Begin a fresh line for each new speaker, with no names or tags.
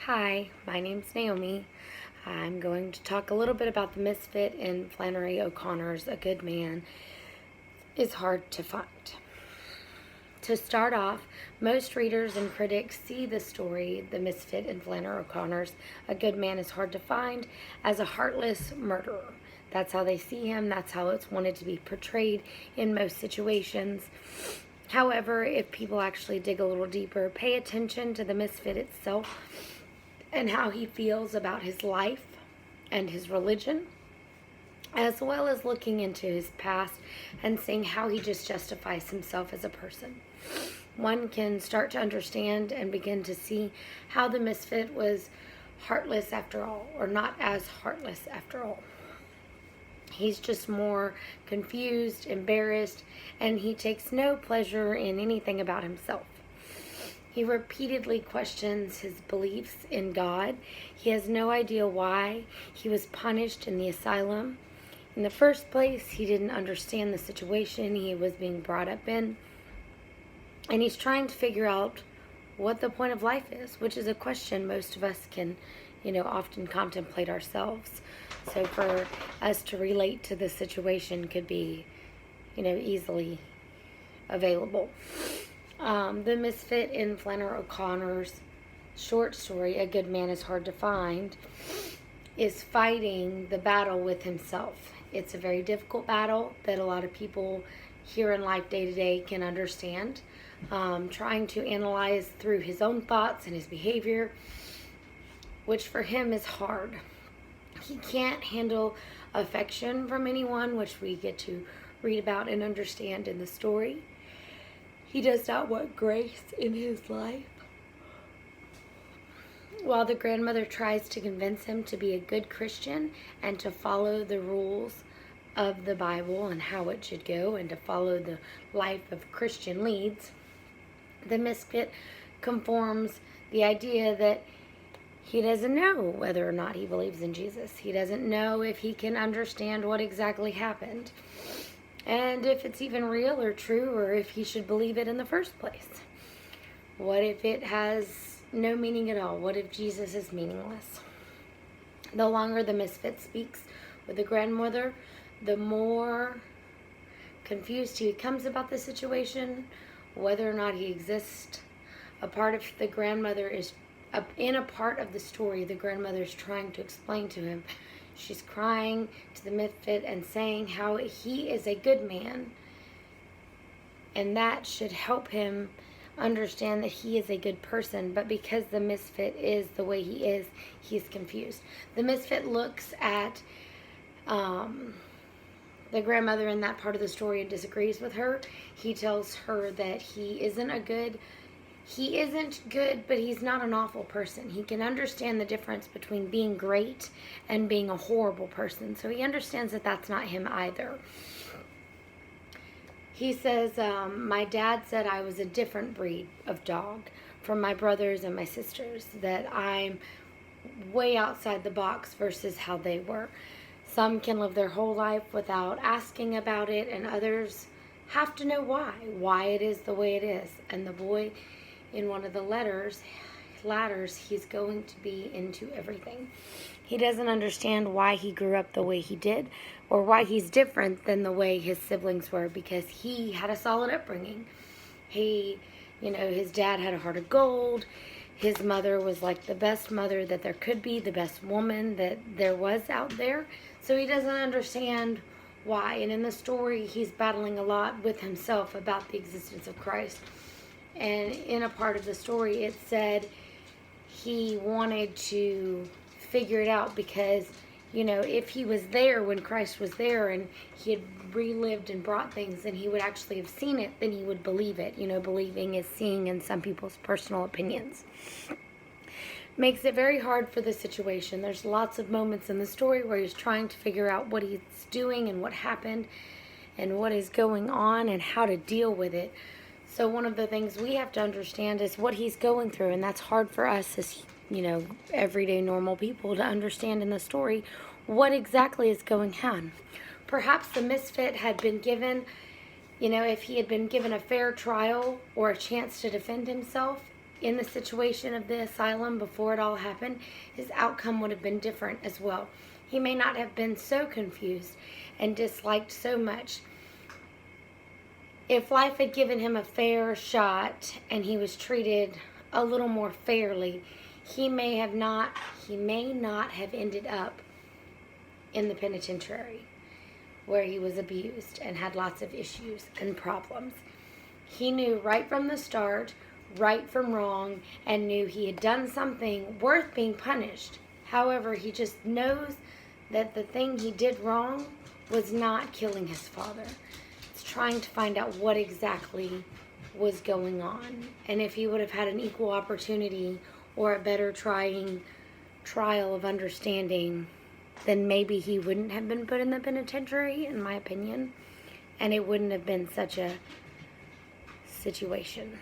Hi, my name's Naomi. I'm going to talk a little bit about the misfit in Flannery O'Connor's A Good Man is Hard to Find. To start off, most readers and critics see the story, The Misfit in Flannery O'Connor's A Good Man is Hard to Find, as a heartless murderer. That's how they see him, that's how it's wanted to be portrayed in most situations. However, if people actually dig a little deeper, pay attention to the misfit itself and how he feels about his life and his religion, as well as looking into his past and seeing how he just justifies himself as a person, one can start to understand and begin to see how the misfit was heartless after all, or not as heartless after all. He's just more confused, embarrassed, and he takes no pleasure in anything about himself. He repeatedly questions his beliefs in God. He has no idea why he was punished in the asylum. In the first place, he didn't understand the situation he was being brought up in. And he's trying to figure out what the point of life is, which is a question most of us can, often contemplate ourselves. So for us to relate to this situation could be, easily available. The misfit in Flannery O'Connor's short story, A Good Man is Hard to Find, is fighting the battle with himself. It's a very difficult battle that a lot of people here in life day to day can understand. Trying to analyze through his own thoughts and his behavior, which for him is hard. He can't handle affection from anyone, which we get to read about and understand in the story. He does not want grace in his life. While the grandmother tries to convince him to be a good Christian and to follow the rules of the Bible and how it should go and to follow the life of Christian leads, the misfit conforms the idea that he doesn't know whether or not he believes in Jesus. He doesn't know if he can understand what exactly happened, and if it's even real or true, or if he should believe it in the first place. What if it has no meaning at all? What if Jesus is meaningless? The longer the misfit speaks with the grandmother, the more confused he becomes about the situation, whether or not he exists. A part of the grandmother is, in a part of the story, the grandmother is trying to explain to him. She's crying to the misfit and saying how he is a good man, and that should help him understand that he is a good person. But because the misfit is the way he is, he's confused. The misfit looks at the grandmother in that part of the story and disagrees with her. He tells her that he isn't good, but he's not an awful person. He can understand the difference between being great and being a horrible person. So he understands that that's not him either. He says, my dad said I was a different breed of dog from my brothers and my sisters, that I'm way outside the box versus how they were. Some can live their whole life without asking about it, and others have to know why it is the way it is. And the boy in one of the ladders, he's going to be into everything. He doesn't understand why he grew up the way he did, or why he's different than the way his siblings were, because he had a solid upbringing. His dad had a heart of gold. His mother was like the best mother that there could be, the best woman that there was out there. So he doesn't understand why. And in the story, he's battling a lot with himself about the existence of Christ. And in a part of the story, it said he wanted to figure it out because, if he was there when Christ was there and he had relived and brought things and he would actually have seen it, then he would believe it. Believing is seeing in some people's personal opinions. Makes it very hard for the situation. There's lots of moments in the story where he's trying to figure out what he's doing and what happened and what is going on and how to deal with it. So one of the things we have to understand is what he's going through, and that's hard for us as, everyday normal people to understand in the story what exactly is going on. Perhaps the misfit had been given, if he had been given a fair trial or a chance to defend himself, in the situation of the asylum before it all happened, his outcome would have been different as well. He may not have been so confused and disliked so much. If life had given him a fair shot and he was treated a little more fairly, he may not have ended up in the penitentiary where he was abused and had lots of issues and problems. He knew right from the start right from wrong and knew he had done something worth being punished. However, he just knows that the thing he did wrong was not killing his father. It's trying to find out what exactly was going on, and if he would have had an equal opportunity or a better trial of understanding, then maybe he wouldn't have been put in the penitentiary, in my opinion, and it wouldn't have been such a situation.